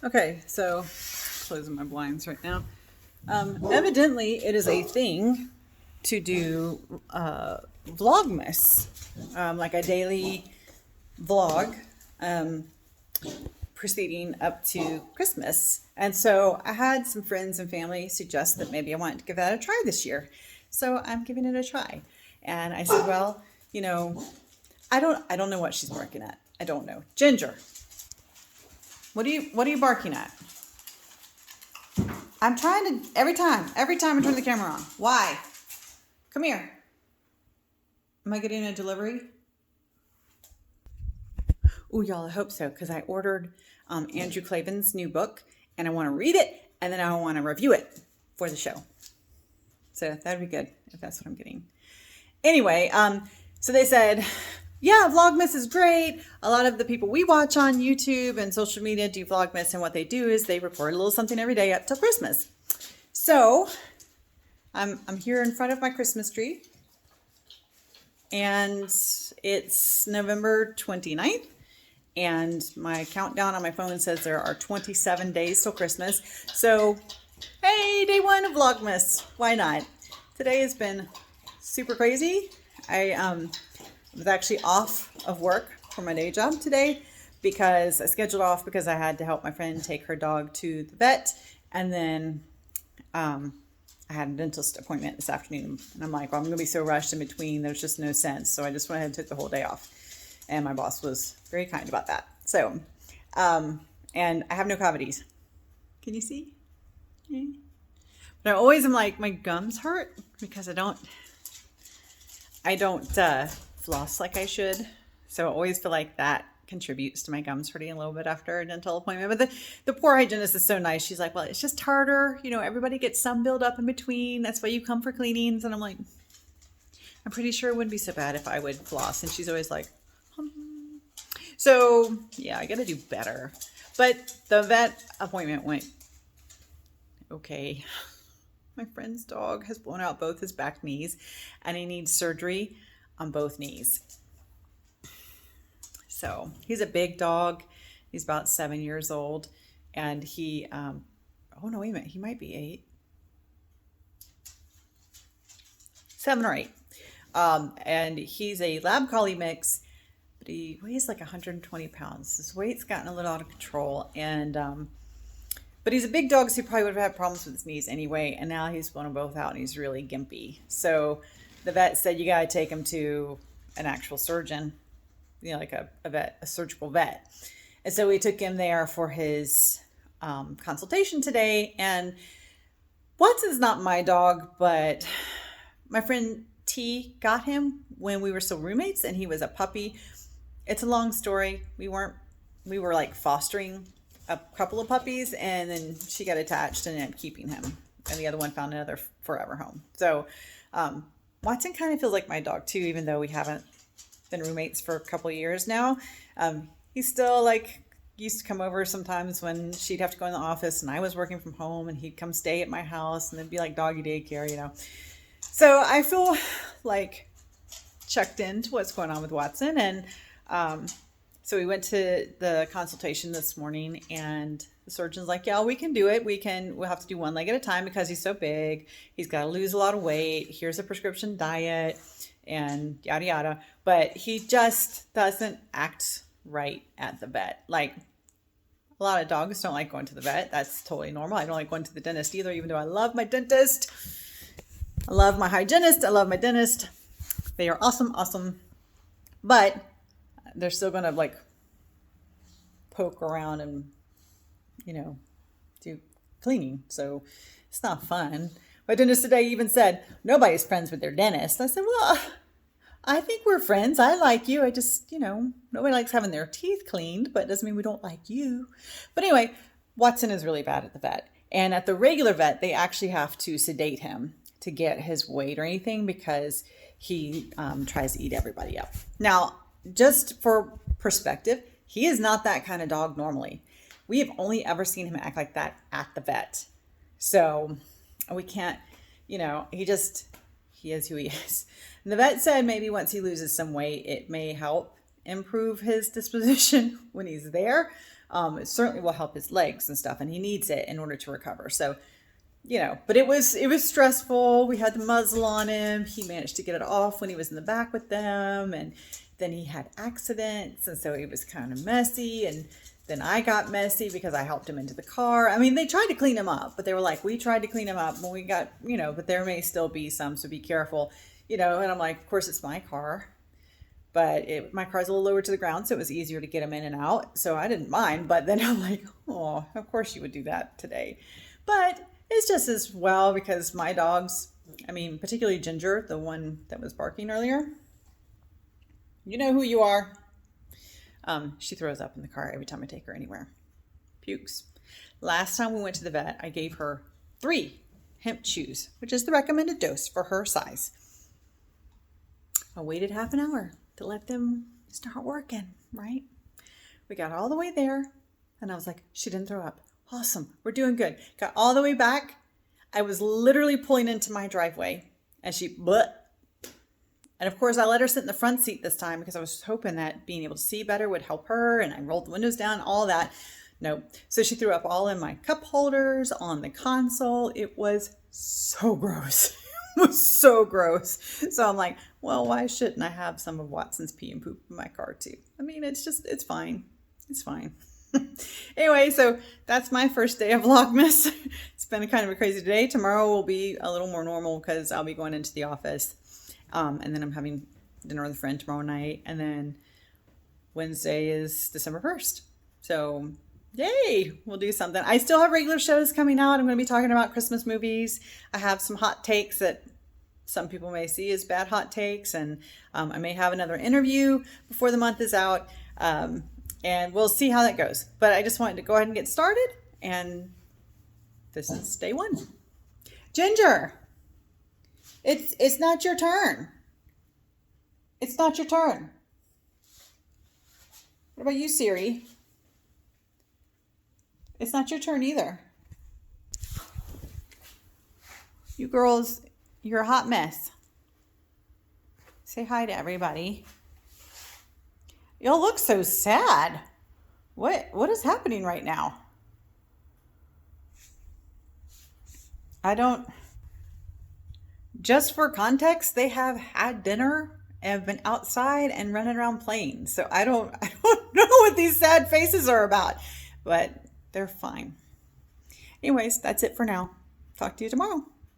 Okay, so closing my blinds right now. Evidently, it is a thing to do Vlogmas, like a daily vlog proceeding up to Christmas. And so I had some friends and family suggest that maybe I wanted to give that a try this year. So I'm giving it a try. And I said, well, I don't know what she's barking at. I don't know. Ginger, what are you barking at? I'm trying to, every time I turn the camera on. Why? Come here. Am I getting a delivery? Oh, y'all, I hope so, because I ordered Andrew Klavan's new book, and I want to read it, and then I want to review it for the show. So that'd be good if that's what I'm getting. Anyway, so they said, yeah, Vlogmas is great. A lot of the people we watch on YouTube and social media do Vlogmas, and what they do is they record a little something every day up till Christmas. So I'm here in front of my Christmas tree, and it's November 29th, and my countdown on my phone says there are 27 days till Christmas. So, hey, day one of Vlogmas. Why not? Today has been super crazy. I was actually off of work for my day job today because I scheduled off because I had to help my friend take her dog to the vet, and then I had a dentist appointment this afternoon, and I'm like, well, I'm gonna be so rushed in between, there's just no sense. So I just went ahead and took the whole day off, and my boss was very kind about that. So and I have no cavities. Can you see? Yeah. But I always am like, my gums hurt because I don't floss like I should. So I always feel like that contributes to my gums hurting a little bit after a dental appointment. But the poor hygienist is so nice. She's like, well, it's just harder. Everybody gets some buildup in between. That's why you come for cleanings. And I'm like, I'm pretty sure it wouldn't be so bad if I would floss. And she's always like, So yeah, I got to do better. But the vet appointment went okay. My friend's dog has blown out both his back knees, and he needs surgery on both knees. So he's a big dog. He's about 7 years old, and he, oh no, wait a minute. He might be 8. 7 or 8. And he's a lab collie mix, but he weighs like 120 pounds. His weight's gotten a little out of control, and, but he's a big dog, so he probably would have had problems with his knees anyway. And now he's blown them both out, and he's really gimpy. So the vet said, you got to take him to an actual surgeon, like a vet, a surgical vet. And so we took him there for his consultation today. And Watson's not my dog, but my friend T got him when we were still roommates, and he was a puppy. It's a long story. We were like fostering a couple of puppies, and then she got attached and ended up keeping him, and the other one found another forever home. So Watson kind of feels like my dog too, even though we haven't been roommates for a couple of years now. He's still like used to come over sometimes when she'd have to go in the office and I was working from home, and he'd come stay at my house, and it'd be like doggy daycare, So I feel like checked into what's going on with Watson, and so we went to the consultation this morning, and the surgeon's like, yeah, we can do it. We'll have to do one leg at a time because he's so big. He's got to lose a lot of weight. Here's a prescription diet and yada, yada. But he just doesn't act right at the vet. Like, a lot of dogs don't like going to the vet. That's totally normal. I don't like going to the dentist either, even though I love my dentist. I love my hygienist. I love my dentist. They are awesome. But they're still going to like poke around and, do cleaning. So it's not fun. My dentist today even said, nobody's friends with their dentist. I said, well, I think we're friends. I like you. I just, nobody likes having their teeth cleaned, but it doesn't mean we don't like you. But anyway, Watson is really bad at the vet. And at the regular vet, they actually have to sedate him to get his weight or anything because he tries to eat everybody up. Now, just for perspective, he is not that kind of dog normally. We have only ever seen him act like that at the vet. So we can't, he is who he is. And the vet said maybe once he loses some weight, it may help improve his disposition when he's there. It certainly will help his legs and stuff, and he needs it in order to recover. So, but it was stressful. We had the muzzle on him. He managed to get it off when he was in the back with them, and then he had accidents, and so it was kind of messy. And then I got messy because I helped him into the car. I mean, they tried to clean him up, but they were like, we tried to clean him up when we got, but there may still be some, so be careful, and I'm like, of course it's my car, but my car's a little lower to the ground, so it was easier to get him in and out. So I didn't mind, but then I'm like, oh, of course you would do that today. But it's just as well because my dogs, particularly Ginger, the one that was barking earlier, you know who you are. She throws up in the car every time I take her anywhere. Pukes. Last time we went to the vet, I gave her 3 hemp chews, which is the recommended dose for her size. I waited half an hour to let them start working, right? We got all the way there, and I was like, she didn't throw up. Awesome. We're doing good. Got all the way back. I was literally pulling into my driveway, and she bleh. And of course, I let her sit in the front seat this time because I was hoping that being able to see better would help her. And I rolled the windows down, all that. No. So she threw up all in my cup holders, on the console. It was so gross. It was so gross. So I'm like, well, why shouldn't I have some of Watson's pee and poop in my car too? It's fine. It's fine. Anyway, so that's my first day of Vlogmas. It's been kind of a crazy day. Tomorrow will be a little more normal because I'll be going into the office. And then I'm having dinner with a friend tomorrow night. And then Wednesday is December 1st. So yay, we'll do something. I still have regular shows coming out. I'm going to be talking about Christmas movies. I have some hot takes that some people may see as bad hot takes. And I may have another interview before the month is out. And we'll see how that goes. But I just wanted to go ahead and get started. And this is day 1. Ginger. It's not your turn. It's not your turn. What about you, Siri? It's not your turn either. You girls, you're a hot mess. Say hi to everybody. Y'all look so sad. What is happening right now? Just for context, they have had dinner and have been outside and running around playing. So I don't know what these sad faces are about, but they're fine. Anyways, that's it for now. Talk to you tomorrow.